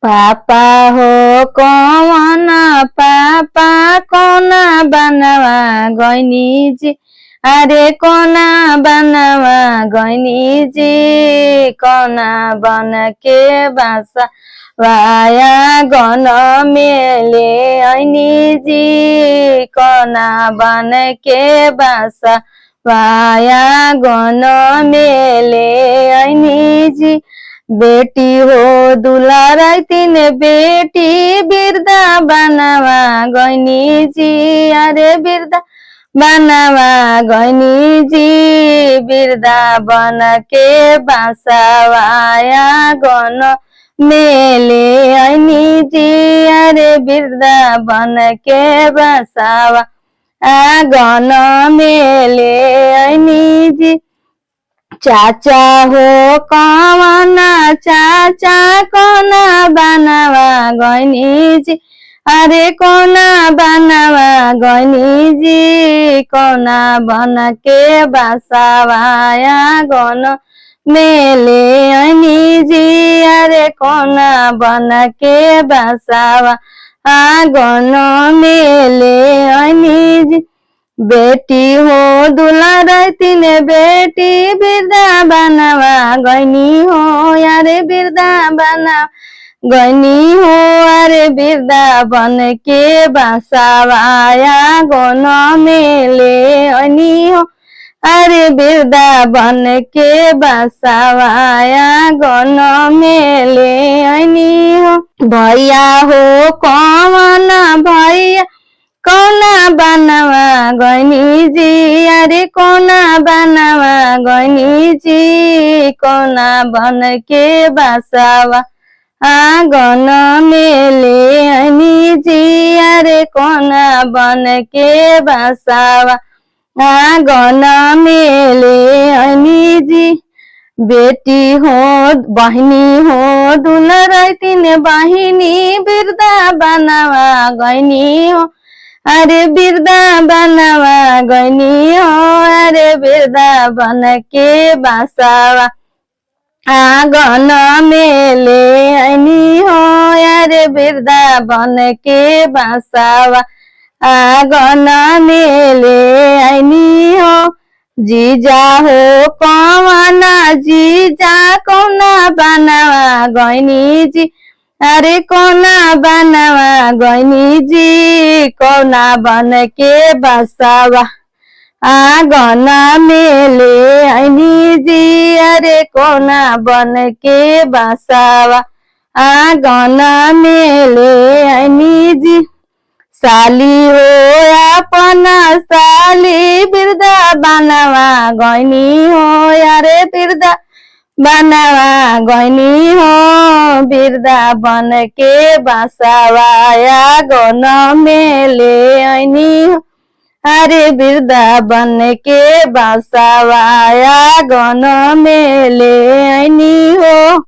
पापा हो कौन पापा कोना बनवा गइनी जी। अरे कोना बनवा गइनी जी, कोना बन के बासा वाया गन मेले ऐनी जी, कोना बन के बासा वाया गन मेले ऐनी जी। बेटी हो दुलार तीन बेटी बिरदा बनवा गइनी जी। अरे बिरदा बनवा गइनी जी, बिरदा बन के बासावाया गन मेले ऐनी जी। अरे बिरदा बन के बासावा गन मेले ऐनी जी। चाचा हो कौन चाचा कोना बनवा गइनी जी। अरे कोना बनवा गइनी जी, कोना बन के बासावाया गन मेले ऐनी जी। अरे कोना बन के बासावा गन मेले ऐनी जी। बेटी हो दुलार तीन बेटी बिरदा बनवा गइनी हो। अरे बिरदा बना गइनी हो, अरे बिरदा बन के बासावाया गन मेले ऐनी हो। अरे बिरदा बन के बासावाया गन मेले ऐनी हो। भैया हो कौन भैया कोना बनवा गइनी जी। अरे कोना बनवा गइनी जी, कोना बन के बासावा गन मेले ऐनी जी। अरे कोना बन के बासावा गन मेले ऐनी जी। बेटी हो बहिनी हो दुलार तीन बहिनी बिरदा बनवा गइनी हो। अरे बिरदा बनवा गइनी हो। अरे बिरदा बन के बासावा गन मेले ऐनी हो। अरे बिरदा बन के बासावा गन मेले ऐनी हो। जीजा हो कौन जीजा कोना बनवा गइनी जी। अरे कोना बनवा गइनी जी, कोना बन के बासावा गन मेले ऐनी जी। अरे कोना बन के बासावा गन मेले ऐनी जी। साली हो अपना साली बिरदा बनवा गइनी हो। अरे बिरदा बनवा गइनी हो, बिरदा बन के बासावाया गन मेले ऐनी हो। अरे बिरदा बन के बासावाया गन मेले ऐनी हो।